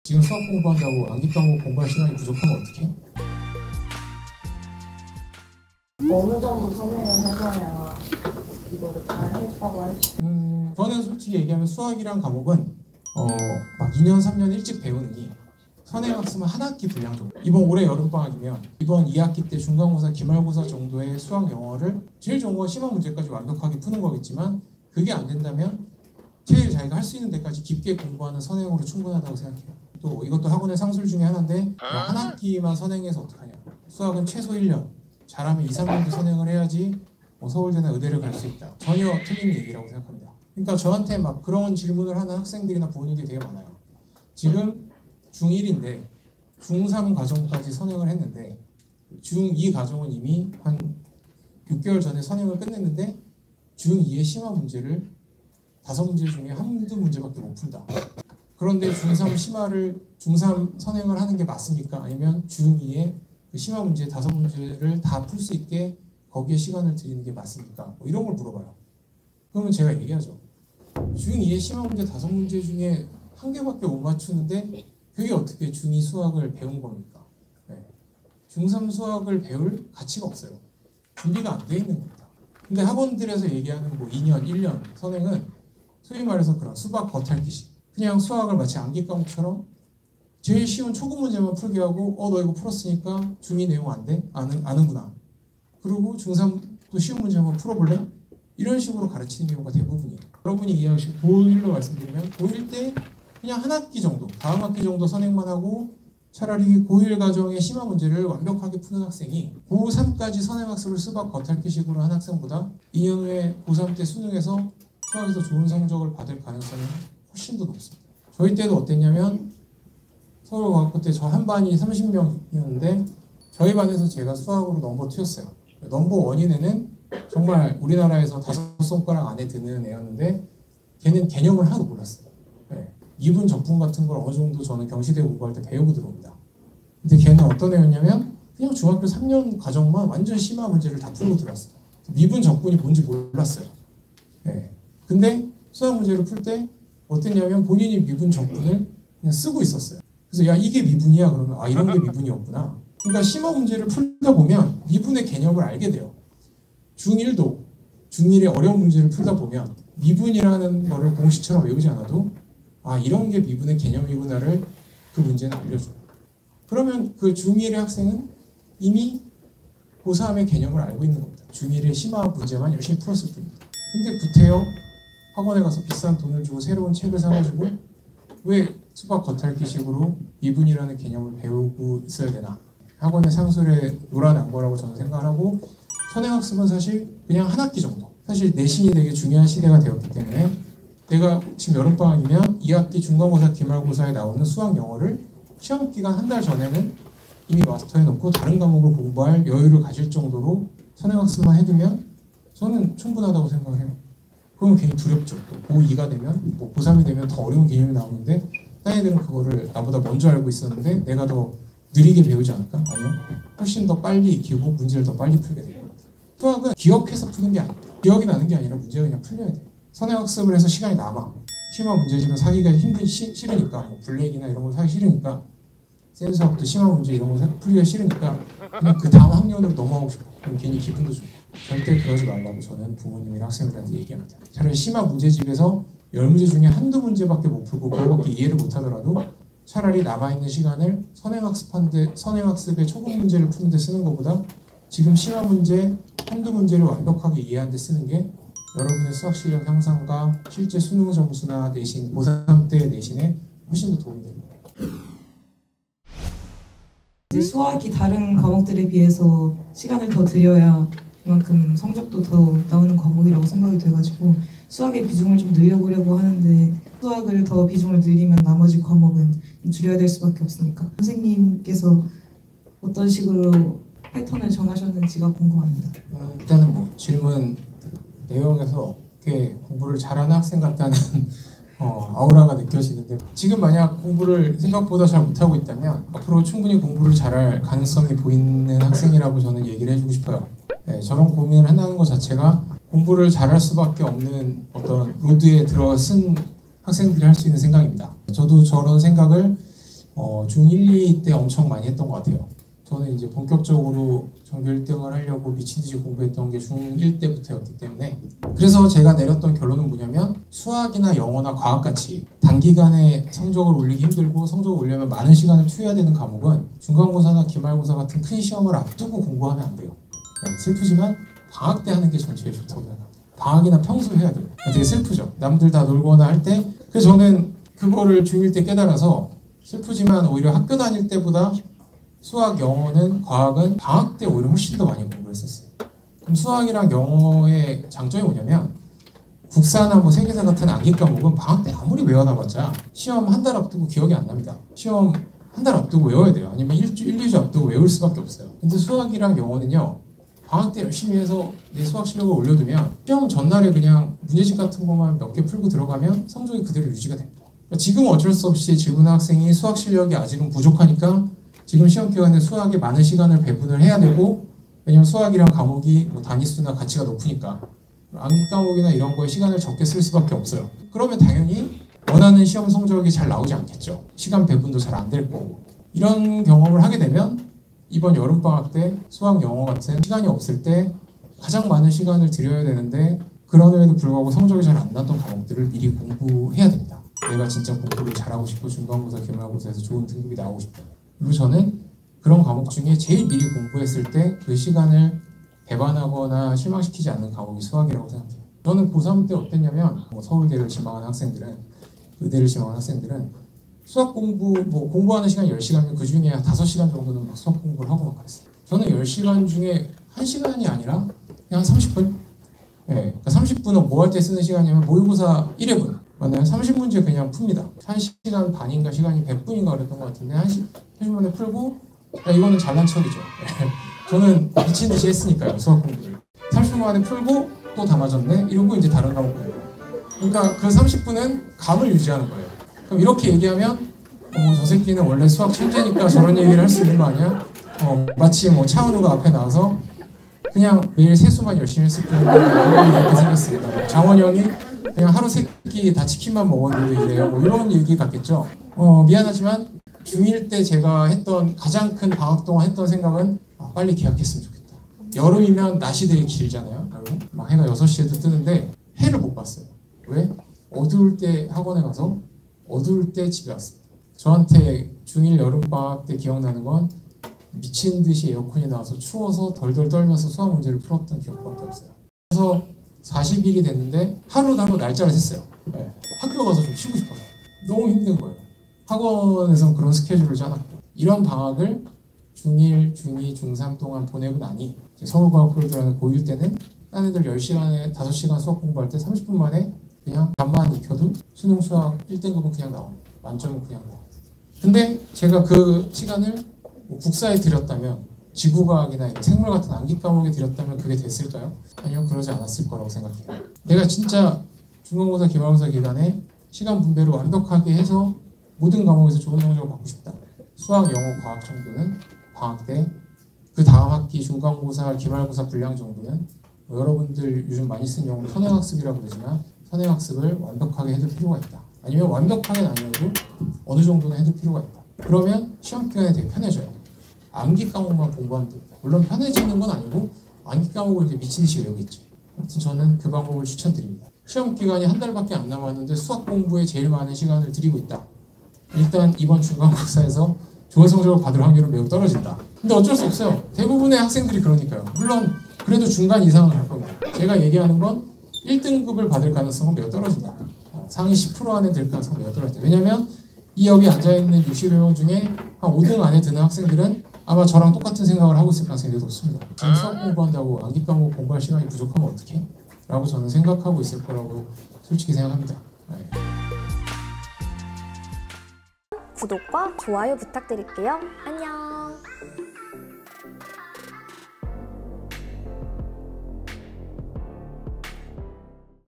지금 수학 공부한다고 암기 과목 공부할 시간이 부족하면 어떡해? 어느 정도 선행을 해봐야 이거를 잘 했다고 할 수 있어요? 저는 솔직히 얘기하면 수학이란 과목은 막 2년, 3년 일찍 배우느니 선행학습은 한 학기 분량 정도. 이번 올해 여름방학이면 이번 2학기 때 중간고사, 기말고사 정도의 수학 영어를 제일 좋은 건 심화 문제까지 완벽하게 푸는 거겠지만 그게 안 된다면 제일 자기가 할 수 있는 데까지 깊게 공부하는 선행으로 충분하다고 생각해요. 또 이것도 학원의 상술 중에 하나인데 한 학기만 선행해서 어떡하냐. 수학은 최소 1년, 잘하면 2, 3년도 선행을 해야지 서울대나 의대를 갈 수 있다. 전혀 틀린 얘기라고 생각합니다. 그러니까 저한테 막 그런 질문을 하는 학생들이나 부모님들이 되게 많아요. 지금 중1인데 중3 과정까지 선행을 했는데 중2 과정은 이미 한 6개월 전에 선행을 끝냈는데 중2의 심화 문제를 5문제 중에 한두 문제밖에 못 푼다. 그런데 중3 심화를 중3 선행을 하는 게 맞습니까? 아니면 중2의 그 심화 문제 5문제를 다 풀 수 있게 거기에 시간을 들이는 게 맞습니까? 뭐 이런 걸 물어봐요. 그러면 제가 얘기하죠. 중2의 심화 문제 5문제 중에 한 개밖에 못 맞추는데 그게 어떻게 중2 수학을 배운 겁니까? 네. 중3 수학을 배울 가치가 없어요. 준비가 안 돼 있는 겁니다. 근데 학원들에서 얘기하는 뭐 2년, 1년 선행은 소위 말해서 그런 수박 겉핥기식. 그냥 수학을 마치 암기 과목처럼 제일 쉬운 초급 문제만 풀게 하고 너 이거 풀었으니까 중2 내용 안 돼? 아는구나. 그리고 중3도 쉬운 문제 한번 풀어볼래? 이런 식으로 가르치는 경우가 대부분이에요. 여러분이 이해하시고 고1로 말씀드리면 고1 때 그냥 한 학기 정도, 다음 학기 정도 선행만 하고 차라리 고1 과정의 심화 문제를 완벽하게 푸는 학생이 고3까지 선행학습을 수박 겉핥기식으로 한 학생보다 2년 후에 고3 때 수능에서 수학에서 좋은 성적을 받을 가능성이 훨씬 더 높습니다. 저희 때도 어땠냐면 서울과학부 때 저 한 반이 30명이었는데 저희 반에서 제가 수학으로 넘버 2였어요. 넘버 1인 정말 우리나라에서 5손가락 안에 드는 애였는데 걔는 개념을 하나도 몰랐어요. 네. 미분 적분 같은 걸 어느 정도 저는 경시대 공부할 때 배우고 들어옵니다. 근데 걔는 어떤 애였냐면 그냥 중학교 3년 과정만 완전 심화 문제를 다 풀고 들어왔어요. 미분 적분이 뭔지 몰랐어요. 네. 근데 수학 문제를 풀 때 어땠냐면 본인이 미분 적분을 그냥 쓰고 있었어요. 그래서 야 이게 미분이야 그러면 이런 게 미분이었구나. 그러니까 심화 문제를 풀다 보면 미분의 개념을 알게 돼요. 중1도 중1의 어려운 문제를 풀다 보면 미분이라는 거를 공식처럼 외우지 않아도 이런 게 미분의 개념이구나를 그 문제는 알려줘요. 그러면 그 중1의 학생은 이미 고3의 개념을 알고 있는 겁니다. 중1의 심화 문제만 열심히 풀었을 뿐입니다. 근데 구태여 학원에 가서 비싼 돈을 주고 새로운 책을 사가지고 왜 수박 겉핥기식으로 미분이라는 개념을 배우고 있어야 되나? 학원의 상술에 노란한 거라고 저는 생각하고 선행학습은 사실 그냥 한 학기 정도. 사실 내신이 되게 중요한 시대가 되었기 때문에 내가 지금 여름방학이면 2학기 중간고사, 기말고사에 나오는 수학 영어를 시험기간 한 달 전에는 이미 마스터해놓고 다른 과목을 공부할 여유를 가질 정도로 선행학습만 해두면 저는 충분하다고 생각을 해요. 그러면 괜히 두렵죠. 또 고2가 되면, 뭐 고3이 되면 더 어려운 개념이 나오는데 딴 애들은 그거를 나보다 먼저 알고 있었는데 내가 더 느리게 배우지 않을까? 아니요. 훨씬 더 빨리 익히고 문제를 더 빨리 풀게 돼요. 수학은 기억해서 푸는 게 아닙니다. 기억이 나는 게 아니라 문제가 그냥 풀려야 돼요. 선행학습을 해서 시간이 남아. 심화 문제집은 사기가 싫으니까 뭐 블랙이나 이런 거 사기 싫으니까 센 수학도 심화 문제 이런 거 풀기가 싫으니까 그냥 그 다음 학년으로 넘어가고 싶어. 그럼 괜히 기분도 좋고. 절대 그러지 말라고 저는 부모님이나 학생들한테 얘기합니다. 차라리 심화 문제집에서 10문제 중에 한두 문제밖에 못 풀고 그거밖에 이해를 못 하더라도 차라리 남아있는 시간을 선행학습의 초급 문제를 푸는 데 쓰는 것보다 지금 심화 문제 한두 문제를 완벽하게 이해하는 데 쓰는 게 여러분의 수학 실력 향상과 실제 수능 점수나 내신, 고3 때 내신에 훨씬 더 도움이 됩니다. 수학이 다른 과목들에 비해서 시간을 더 들여야 그만큼 성적도 더 나오는 과목이라고 생각이 돼가지고 수학의 비중을 좀 늘려보려고 하는데 수학을 더 비중을 늘리면 나머지 과목은 줄여야 될 수밖에 없으니까 선생님께서 어떤 식으로 패턴을 정하셨는지가 궁금합니다. 일단은 뭐 질문 내용에서 꽤 공부를 잘하는 학생 같다는 아우라가 느껴지는데 지금 만약 공부를 생각보다 잘 못하고 있다면 앞으로 충분히 공부를 잘할 가능성이 보이는 학생이라고 저는 얘기를 해주고 싶어요. 네, 저런 고민을 한다는 것 자체가 공부를 잘할 수밖에 없는 어떤 로드에 들어선 학생들이 할 수 있는 생각입니다. 저도 저런 생각을 중 1, 2 때 엄청 많이 했던 것 같아요. 저는 이제 본격적으로 전교 1등을 하려고 미친듯이 공부했던 게 중 1 때부터였기 때문에 그래서 제가 내렸던 결론은 뭐냐면 수학이나 영어나 과학같이 단기간에 성적을 올리기 힘들고 성적을 올리려면 많은 시간을 투여해야 되는 과목은 중간고사나 기말고사 같은 큰 시험을 앞두고 공부하면 안 돼요. 슬프지만 방학 때 하는 게 전 제일 좋다고 생각합니다. 방학이나 평소에 해야 돼요. 되게 슬프죠. 남들 다 놀거나 할 때. 그래서 저는 그거를 중1 때 깨달아서 슬프지만 오히려 학교 다닐 때보다 수학, 영어는, 과학은 방학 때 오히려 훨씬 더 많이 공부를 했었어요. 그럼 수학이랑 영어의 장점이 뭐냐면 국사나 뭐 세계사 같은 암기 과목은 방학 때 아무리 외워놔봤자 시험 한 달 앞두고 기억이 안 납니다. 시험 한 달 앞두고 외워야 돼요. 아니면 1, 2주 앞두고 외울 수밖에 없어요. 근데 수학이랑 영어는요. 방학 때 열심히 해서 내 수학 실력을 올려두면 시험 전날에 그냥 문제집 같은 것만 몇 개 풀고 들어가면 성적이 그대로 유지가 됩니다. 그러니까 지금 어쩔 수 없이 지금 학생이 수학 실력이 아직은 부족하니까 지금 시험 기간에 수학에 많은 시간을 배분을 해야 되고 왜냐면 수학이랑 과목이 뭐 단위수나 가치가 높으니까 암기 과목이나 이런 거에 시간을 적게 쓸 수밖에 없어요. 그러면 당연히 원하는 시험 성적이 잘 나오지 않겠죠. 시간 배분도 잘 안 될 거고 이런 경험을 하게 되면 이번 여름방학 때 수학, 영어 같은 시간이 없을 때 가장 많은 시간을 들여야 되는데 그럼에도 불구하고 성적이 잘 안 났던 과목들을 미리 공부해야 됩니다. 내가 진짜 공부를 잘하고 싶고 중간고사, 기말고사에서 좋은 등급이 나오고 싶다. 그리고 저는 그런 과목 중에 제일 미리 공부했을 때 그 시간을 배반하거나 실망시키지 않는 과목이 수학이라고 생각해요. 저는 고3 때 어땠냐면 서울대를 지망한 학생들은 의대를 지망한 학생들은 수학 공부, 공부하는 시간이 10시간이면 그 중에 한 5시간 정도는 막 수학 공부를 하고 막 그랬어요. 저는 10시간 중에 1시간이 아니라 그냥 30분? 네, 그러니까 30분은 뭐 할 때 쓰는 시간이냐면 모의고사 1회분. 맞나요? 30문제 그냥 풉니다. 1시간 반인가 시간이 100분인가 그랬던 것 같은데 30분에 풀고 이거는 잘난 척이죠. 저는 미친 듯이 했으니까요. 수학 공부를. 30분 만에 풀고 또 다 맞았네? 이러고 이제 다른 과목 공부. 그러니까 그 30분은 감을 유지하는 거예요. 그럼 이렇게 얘기하면 저 새끼는 원래 수학 천재니까 저런 얘기를 할 수 있는 거 아니야? 마치 차은우가 앞에 나와서 그냥 매일 세수만 열심히 했을 뿐이고 이렇게 생겼습니다. 장원영이 그냥 하루 3끼 다 치킨만 먹었는데 이래요. 이런 얘기 같겠죠. 미안하지만 중1 때 제가 했던 가장 큰 방학 동안 했던 생각은 빨리 개학했으면 좋겠다. 여름이면 낮이 되게 길잖아요. 막 해가 6시에도 뜨는데 해를 못 봤어요. 왜? 어두울 때 학원에 가서 어두울 때 집에 왔습니다. 저한테 중1 여름방학 때 기억나는 건 미친 듯이 에어컨이 나와서 추워서 덜덜 떨면서 수학 문제를 풀었던 기억밖에 없어요. 그래서 40일이 됐는데 하루하루 날짜를 셌어요. 네. 학교 가서 좀 쉬고 싶어서. 너무 힘든 거예요. 학원에서 그런 스케줄을 짜놨고 이런 방학을 중1, 중2, 중3 동안 보내고 나니 서울과학부를 들어가는 고1 때는 딴 애들 10시간에 5시간 수학 공부할 때 30분 만에 그냥 답만 익혀도 수능 수학 1등급은 그냥 나옵니다. 만점은 그냥 나옵니다. 근데 제가 그 시간을 국사에 들였다면 지구과학이나 생물 같은 암기 과목에 들였다면 그게 됐을까요? 아니요, 그러지 않았을 거라고 생각해요. 내가 진짜 중간고사, 기말고사 기간에 시간 분배를 완벽하게 해서 모든 과목에서 좋은 성적을 받고 싶다. 수학, 영어, 과학 정도는 방학 때 그 다음 학기 중간고사, 기말고사 분량 정도는 여러분들 요즘 많이 쓰는 용어로 선행학습이라고 그러지만 선행학습을 완벽하게 해둘 필요가 있다. 아니면 완벽하게는 아니어도 어느 정도는 해둘 필요가 있다. 그러면 시험 기간에 되게 편해져요. 암기 과목만 공부하면 됩니다. 물론 편해지는 건 아니고 암기 과목을 이렇게 미친 듯이 외우겠죠. 아무튼 저는 그 방법을 추천드립니다. 시험 기간이 한 달밖에 안 남았는데 수학 공부에 제일 많은 시간을 들이고 있다. 일단 이번 중간고사에서 좋은 성적을 받을 확률은 매우 떨어진다. 근데 어쩔 수 없어요. 대부분의 학생들이 그러니까요. 물론 그래도 중간 이상은 갈 겁니다. 제가 얘기하는 건 1등급을 받을 가능성은 매우 떨어진다. 상위 10% 안에 들 가능성은 매우 떨어진다. 왜냐하면 이 여기 앉아있는 60여 명 중에 한 5등 안에 드는 학생들은 아마 저랑 똑같은 생각을 하고 있을 가능성이 되게 높습니다. 지금 수학 공부한다고 암기 과목 공부할 시간이 부족하면 어떡해? 라고 저는 생각하고 있을 거라고 솔직히 생각합니다. 네. 구독과 좋아요 부탁드릴게요. 안녕.